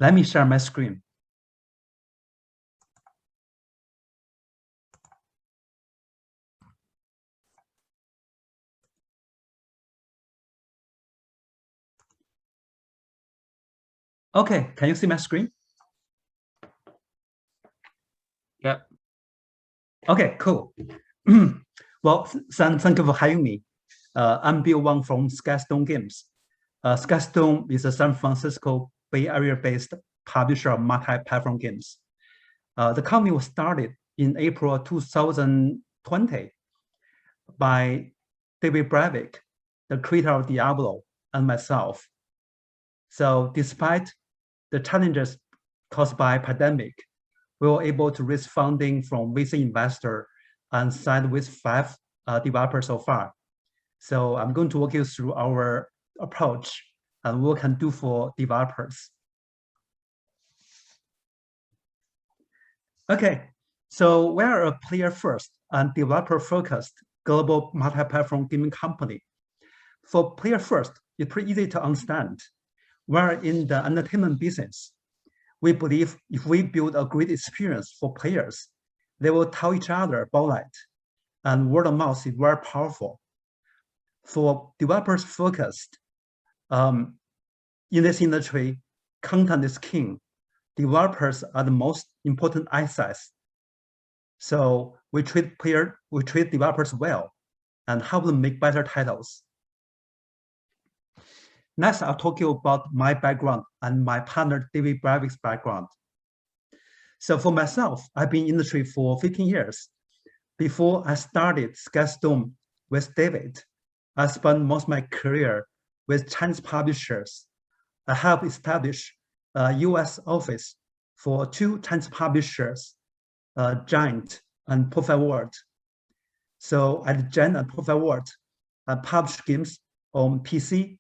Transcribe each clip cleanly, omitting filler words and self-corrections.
Let me share my screen. Okay, can you see my screen? Yeah. Okay, cool. Well, thank you for having me. I'm Wang from Skystone Games. Skystone is a San Francisco Bay Area-based publisher of multi-platform games. The company was started in April 2020 by David Brevik, the creator of Diablo, and myself. So despite the challenges caused by pandemic, we were able to raise funding from VC investor and signed with 5 developers so far. So I'm going to walk you through our approach and what we can do for developers. Okay, so we're a player-first and developer-focused global multi-platform gaming company. For player-first, it's pretty easy to understand. We're in the entertainment business. We believe if we build a great experience for players, they will tell each other about it, and word of mouth is very powerful. For developers focused, in this industry, content is king. Developers are the most important assets. So we treat developers well and help them make better titles. Next, I'll talk to you about my background and my partner David Brevik's background. So for myself, I've been in the industry for 15 years. Before I started Skystone with David, I spent most of my career with Chinese publishers. I helped establish a US office for 2 Chinese publishers, Giant and Perfect World. So at Giant and Perfect World, I published games on PC,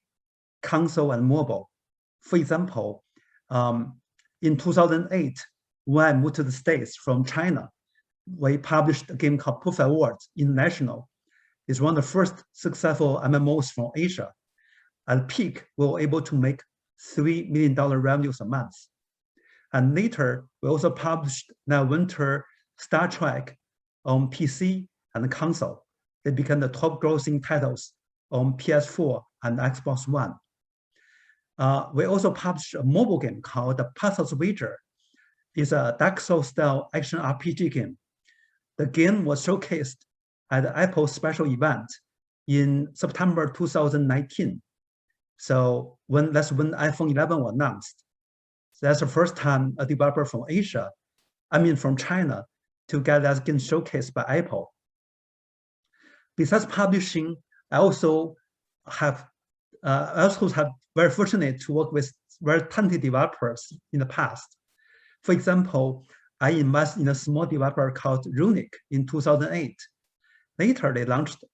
console, and mobile. For example, in 2008, when I moved to the States from China, we published a game called Perfect World International. It's one of the first successful MMOs from Asia. At peak, we were able to make $3 million revenues a month. And later, we also published that winter Star Trek on PC and console. They became the top grossing titles on PS4 and Xbox One. We also published a mobile game called The Puzzle's Wager. It's a Dark Souls-style action RPG game. The game was showcased at the Apple special event in September 2019. So that's when iPhone 11 was announced. So that's the first time a developer from from China, to get that game showcased by Apple. Besides publishing, I also have very fortunate to work with very talented developers in the past. For example, I invested in a small developer called Runic in 2008. Later, they launched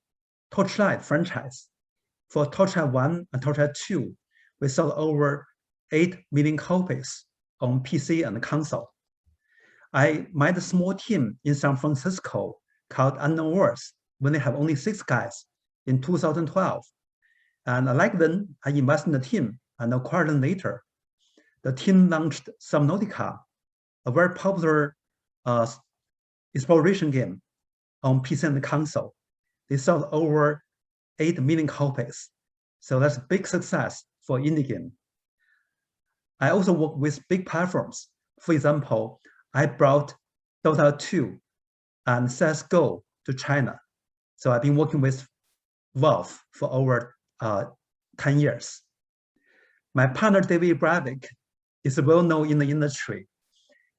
Torchlight franchise. For Torchlight 1 and Torchlight 2, we sold over 8 million copies on PC and console. I made a small team in San Francisco called Unknown Worlds when they have only 6 guys in 2012. And like then, I invested in the team and acquired them later. The team launched Subnautica, a very popular exploration game on PC and console. They sold over 8 million copies. So that's a big success for indie game. I also work with big platforms. For example, I brought Dota 2 and CSGO to China. So I've been working with Valve for over 10 years. My partner, David Brevik, is well known in the industry.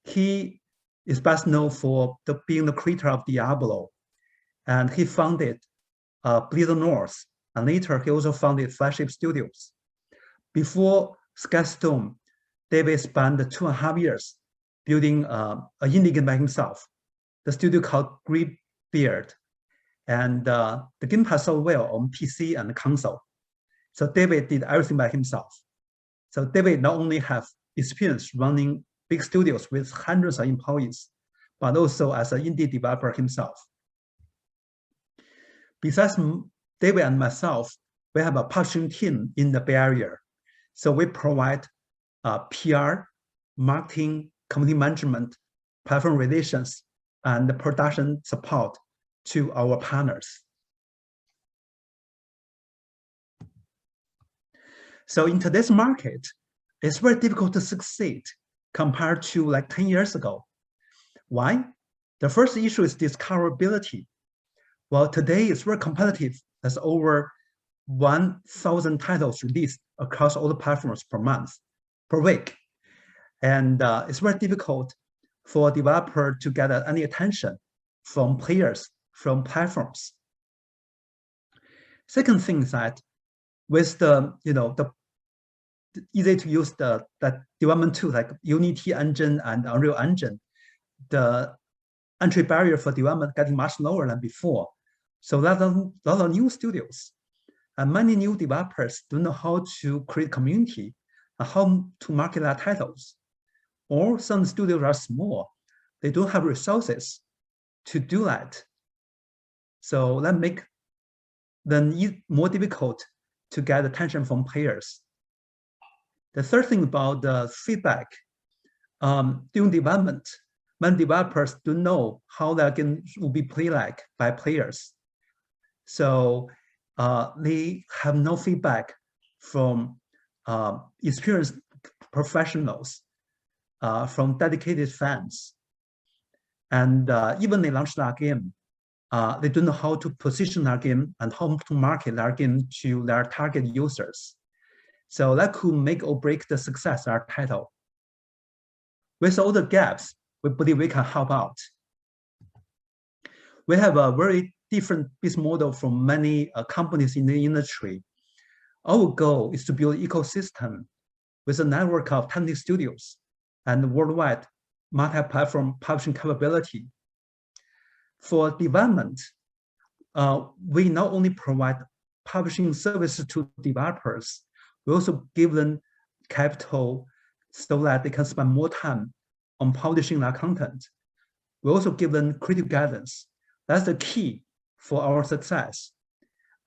He is best known for being the creator of Diablo, and he founded Blizzard North, and later he also founded Flagship Studios. Before Skystone, David spent 2.5 years building an indie game by himself, the studio called Greybeard, and the game has sold well on PC and console. So David did everything by himself. So David not only has experience running big studios with hundreds of employees, but also as an indie developer himself. Besides David and myself, we have a publishing team in the Bay Area. So we provide PR marketing, community management, platform relations, and production support to our partners. So in today's market, it's very difficult to succeed compared to like 10 years ago. Why? The first issue is discoverability. Well, today it's very competitive. There's over 1,000 titles released across all the platforms per week. And it's very difficult for a developer to get any attention from players, from platforms. Second thing is that with the easy to use the development tools like Unity engine and Unreal Engine, the entry barrier for development getting much lower than before. So there's a lot of new studios and many new developers don't know how to create community and how to market their titles. Or some studios are small, they don't have resources to do that. So that makes them more difficult to get attention from players. The third thing about the feedback, during development, many developers don't know how their game will be played like by players. So they have no feedback from experienced professionals, from dedicated fans. And even they launch their game, they don't know how to position their game and how to market their game to their target users. So that could make or break the success of our title. With all the gaps, we believe we can help out. We have a very different business model from many companies in the industry. Our goal is to build an ecosystem with a network of talented studios and worldwide multi-platform publishing capability. For development, we not only provide publishing services to developers, we also give them capital so that they can spend more time on publishing their content. We also give them creative guidance. That's the key for our success.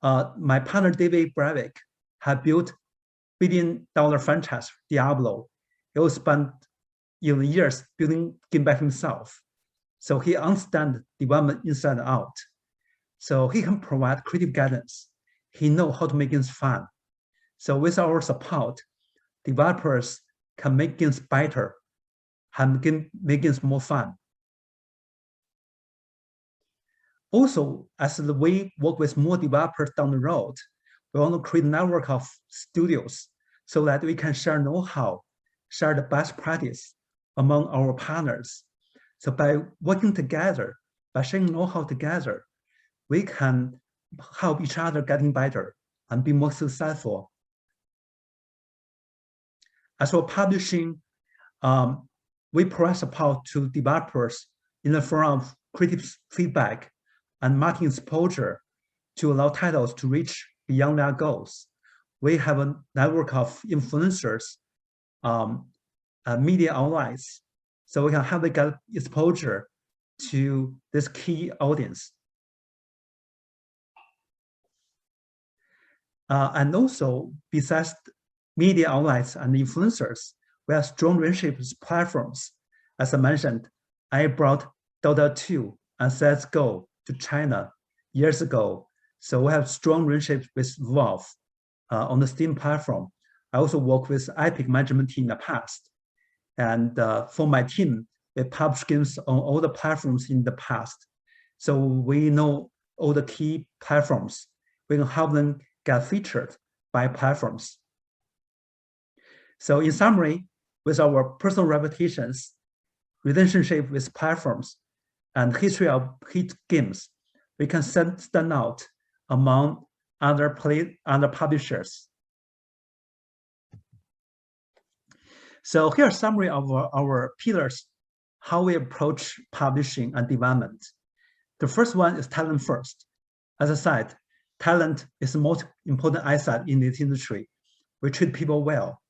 My partner, David Bravik, had built billion-dollar franchise, Diablo. He will spend years building game by himself. So he understands development inside and out. So he can provide creative guidance. He knows how to make games fun. So with our support, developers can make games better and make games more fun. Also, as we work with more developers down the road, we want to create a network of studios so that we can share know-how, share the best practice among our partners. So by working together, by sharing know-how together, we can help each other getting better and be more successful. As for publishing, we provide support to developers in the form of creative feedback and marketing exposure to allow titles to reach beyond their goals. We have a network of influencers, media outlets, so we can have them get exposure to this key audience. And also, besides media outlets and influencers, we have strong relationships with platforms. As I mentioned, I brought Dota 2 and CSGO to China years ago. So we have strong relationships with Valve on the Steam platform. I also worked with Epic management team in the past. And for my team, we publish games on all the platforms in the past. So we know all the key platforms. We can help them get featured by platforms. So in summary, with our personal reputations, relationship with platforms, and history of hit games, we can stand out among other publishers. So here's a summary of our pillars, how we approach publishing and development. The first one is talent first. As I said, talent is the most important asset in this industry. We treat people well.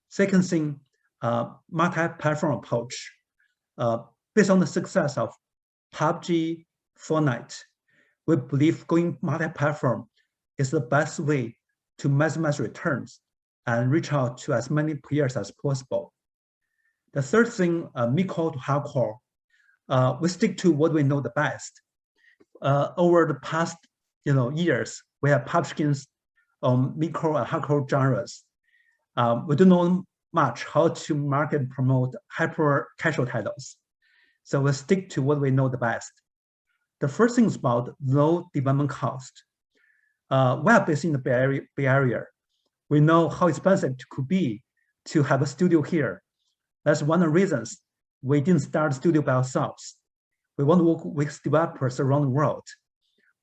Second thing, multi-platform approach. Based on the success of PUBG, Fortnite, we believe going multi-platform is the best way to maximize returns and reach out to as many players as possible. The third thing, mid-core to hardcore, we stick to what we know the best. Over the past years, we have published games on mid-core and hardcore genres. We don't know much how to market and promote hyper casual titles. So we stick to what we know the best. The first thing is about low development cost. We are based in the Bay Area. We know how expensive it could be to have a studio here. That's one of the reasons we didn't start a studio by ourselves. We want to work with developers around the world.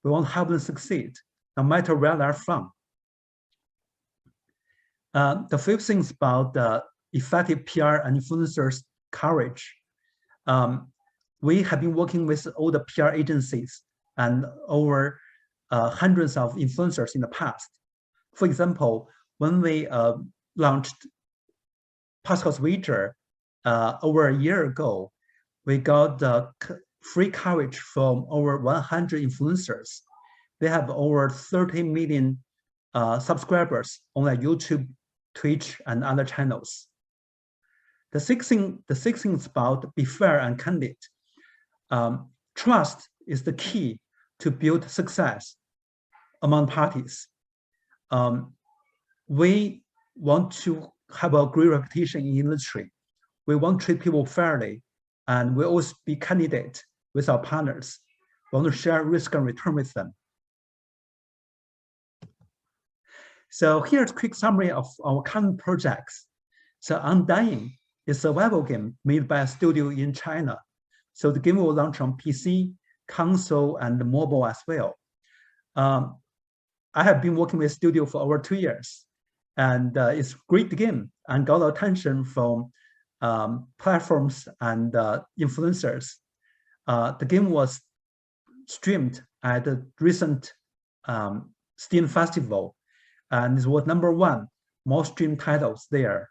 We want to help them succeed, no matter where they're from. The fifth thing is about effective PR and influencers coverage. We have been working with all the PR agencies and over hundreds of influencers in the past. For example, when we launched Pascal's Wager over a year ago, we got free coverage from over 100 influencers. They have over 30 million subscribers on their YouTube, Twitch, and other channels. The sixth thing is about be fair and candid. Trust is the key to build success among parties. We want to have a great reputation in the industry. We want to treat people fairly, and we always be candid with our partners. We want to share risk and return with them. So here's a quick summary of our current projects. So Undying is a survival game made by a studio in China. So the game will launch on PC, console, and mobile as well. I have been working with studio for over 2 years, and it's a great game and got attention from platforms and influencers. The game was streamed at the recent Steam Festival, and it was #1 most streamed titles there.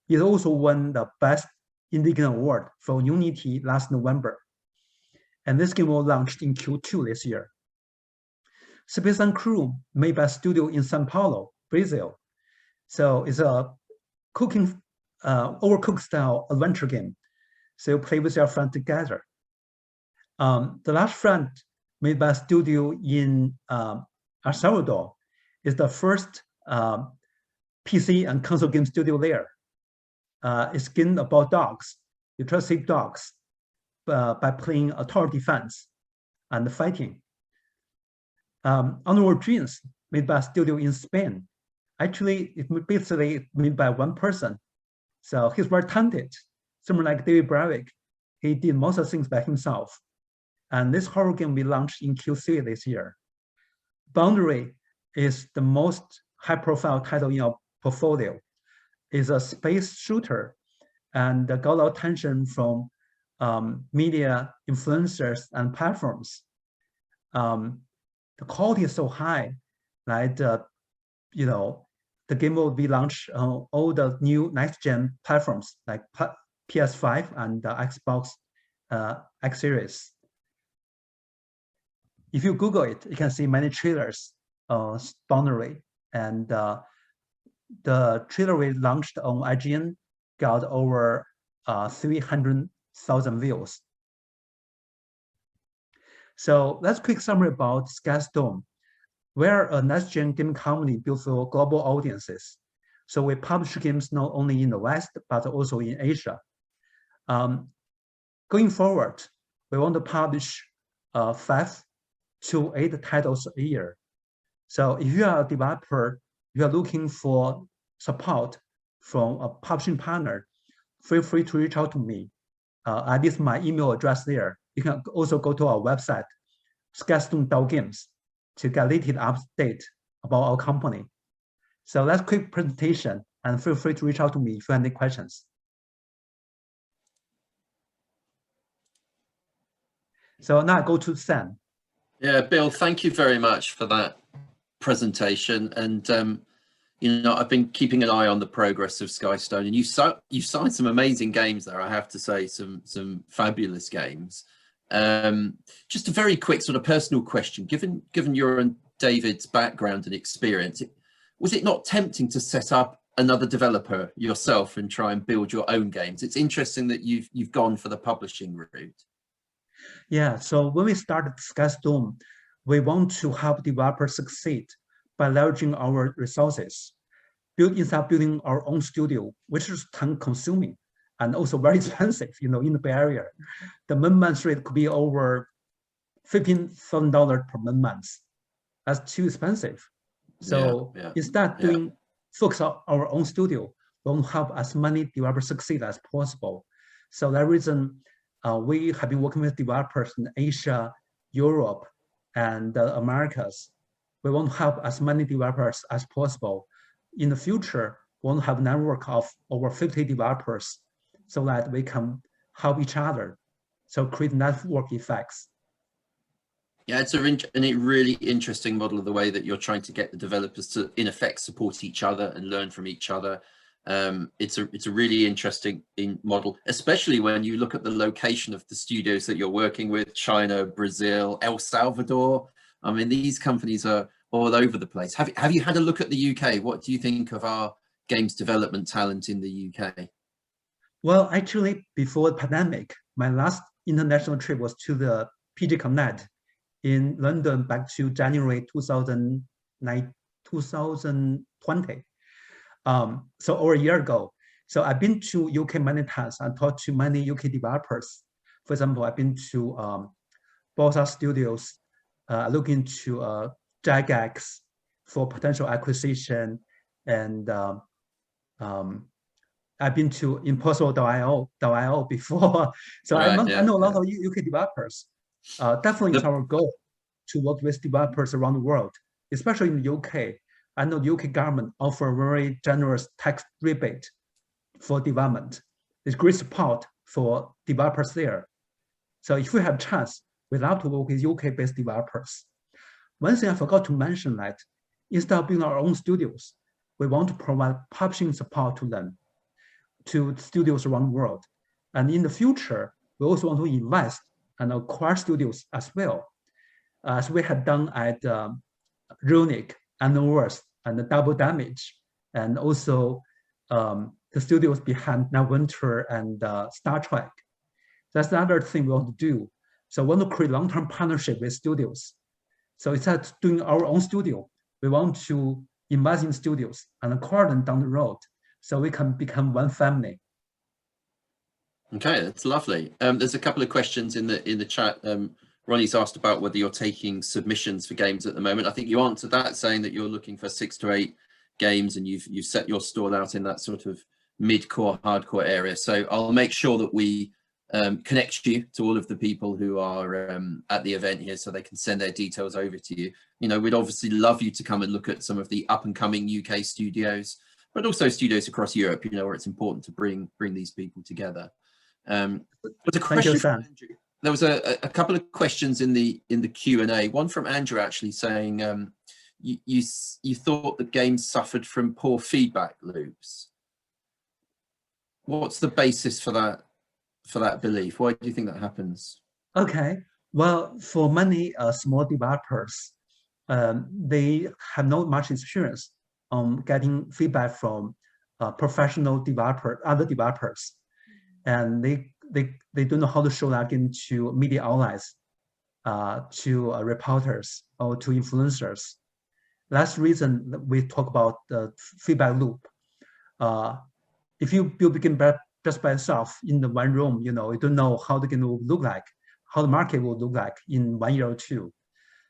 It also won the Best Indie Game Award from Unity last November. And this game was launched in Q2 this year. Space and Crew, made by a studio in Sao Paulo, Brazil. So it's a cooking, overcooked style adventure game. So you play with your friend together. The Last Friend, made by a studio in El Salvador, is the first PC and console game studio there. It's a game about dogs. You try to save dogs by playing a tower defense and fighting. Underworld Dreams, made by a studio in Spain. Actually, it's basically made by one person. So he's very talented. Someone like David Brevik, he did most of the things by himself. And this horror game will be launched in Q3 this year. Boundary is the most high-profile title in our portfolio. It's a space shooter and got a lot of attention from media, influencers, and platforms. The quality is so high that the game will be launched on all the new next-gen platforms like PS5 and Xbox X Series. If you Google it, you can see many trailers of Boundary, and the trailer we launched on IGN got over 300,000 views. So that's a quick summary about Skystone. We're a next-gen game company built for global audiences. So we publish games not only in the West, but also in Asia. Going forward, we want to publish 5 to 8 titles a year. So if you are a developer, you are looking for support from a publishing partner, feel free to reach out to me. I list my email address there. You can also go to our website, Skystone Games, to get latest update about our company. So that's a quick presentation, and feel free to reach out to me if you have any questions. So now I go to Sam. Yeah, Bill, thank you very much for that presentation. And I've been keeping an eye on the progress of Skystone, and you've signed some amazing games there. I have to say, some fabulous games. Just a very quick sort of personal question: given your and David's background and experience, was it not tempting to set up another developer yourself and try and build your own games? It's interesting that you've gone for the publishing route. Yeah, so when we started Skystone, we want to help developers succeed by leveraging our resources. Instead of building our own studio, which is time consuming and also very expensive, in the Bay Area. The month rate could be over $15,000 per month. That's too expensive. So instead focus on our own studio, we want to help as many developers succeed as possible. So that reason, we have been working with developers in Asia, Europe, and the Americas. We want to help as many developers as possible. In the future, we want to have a network of over 50 developers so that we can help each other. So create network effects. Yeah, it's a really interesting model of the way that you're trying to get the developers to, in effect, support each other and learn from each other. It's a really interesting model, especially when you look at the location of the studios that you're working with: China, Brazil, El Salvador. I mean, these companies are all over the place. Have you had a look at the UK? What do you think of our games development talent in the UK? Well, actually, before the pandemic, my last international trip was to the PG Connect in London back to January 2020. So over a year ago. So I've been to UK many times and talked to many UK developers. For example, I've been to Bosa Studios, looking to Jagex for potential acquisition, and I've been to Impossible.io before. So I know a lot of UK developers. Definitely it's our goal to work with developers around the world, especially in the UK. I know the UK government offer very generous tax rebate for development. There's great support for developers there. So if we have a chance, we'd love to work with UK-based developers. One thing I forgot to mention that instead of building our own studios, we want to provide publishing support to them, to studios around the world. And in the future, we also want to invest and acquire studios as well, as we have done at Runic, Annoverse, and Double Damage, and also the studios behind Neverwinter and Star Trek. That's the other thing we want to do. So we want to create long-term partnership with studios. So instead of doing our own studio, we want to invest in studios and acquire them down the road, so we can become one family. Okay, that's lovely. There's a couple of questions in the chat. Ronnie's asked about whether you're taking submissions for games at the moment. I think you answered that, saying that you're looking for 6 to 8 games, and you've set your stall out in that sort of mid-core, hardcore area. So I'll make sure that we connect you to all of the people who are at the event here, so they can send their details over to you. You know, we'd obviously love you to come and look at some of the up-and-coming UK studios, but also studios across Europe, you know, where it's important to bring these people together. But a question from Andrew. There was a couple of questions in the Q&A. One from Andrew actually saying you thought the game suffered from poor feedback loops. What's the basis for that belief? Why do you think that happens? Okay, well, for many small developers, they have not much experience on getting feedback from professional other developers, and they don't know how to show that into media outlets, to reporters or to influencers. That's the reason that we talk about the feedback loop. If you build a game just by yourself in the one room, you don't know how the game will look like, how the market will look like in 1 year or 2.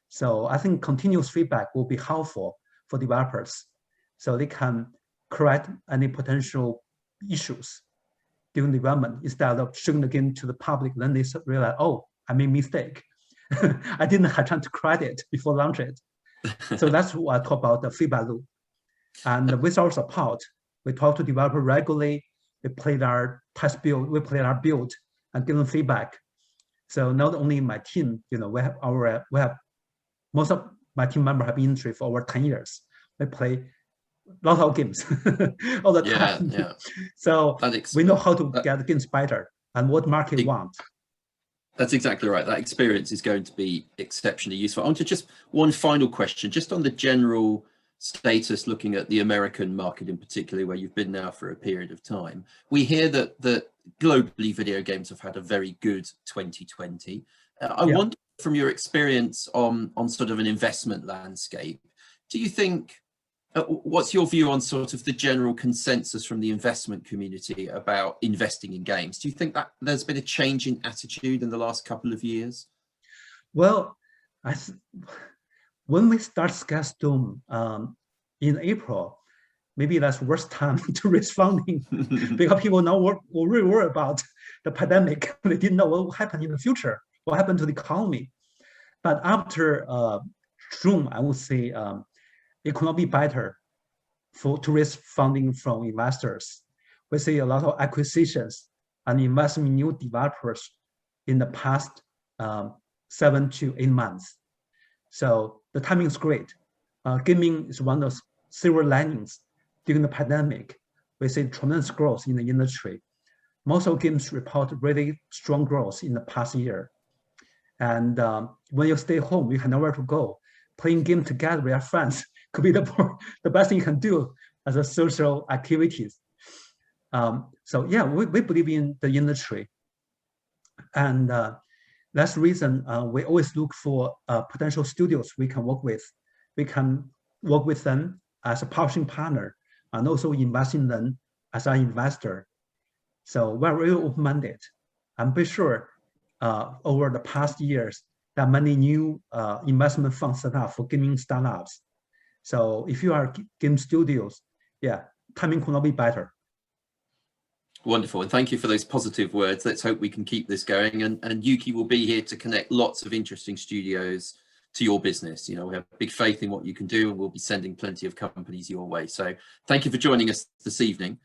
So I think continuous feedback will be helpful for developers, so they can correct any potential issues during development instead of showing the game to the public. Then they realize, oh, I made a mistake. I didn't have time to correct it before launch it. So that's what I talk about, the feedback loop. And with our support, we talk to developers regularly. We play our test build, we play our build and give them feedback. So not only my team, we have most of my team members have been in the industry for over 10 years. We play a lot of games all the time. Yeah. So we know how to get the games better and what market wants. That's exactly right. That experience is going to be exceptionally useful. On to just one final question, just on the general status, looking at the American market in particular, where you've been now for a period of time, we hear that globally video games have had a very good 2020. I wonder, from your experience on sort of an investment landscape, do you think, what's your view on sort of the general consensus from the investment community about investing in games? Do you think that there's been a change in attitude in the last couple of years? Well, when we start Skystone in April, maybe that's the worst time to raise funding because people now were really worried about the pandemic. They didn't know what will happen in the future, what happened to the economy. But after June, I would say it could not be better to raise funding from investors. We see a lot of acquisitions and investment in new developers in the past 7 to 8 months. So the timing is great. Gaming is one of those silver linings during the pandemic. We see tremendous growth in the industry. Most of games report really strong growth in the past year. And when you stay home, you have nowhere to go. Playing game together with your friends could be the best thing you can do as a social activities. So yeah, we believe in the industry. And that's the reason we always look for potential studios we can work with. We can work with them as a publishing partner and also invest in them as an investor. So we're really open-minded. I'm pretty sure over the past years, there are many new investment funds set up for gaming startups. So if you are game studios, yeah, timing could not be better. Wonderful, and thank you for those positive words. Let's hope we can keep this going, and Yuki will be here to connect lots of interesting studios to your business. You know, we have big faith in what you can do, and we'll be sending plenty of companies your way. So thank you for joining us this evening.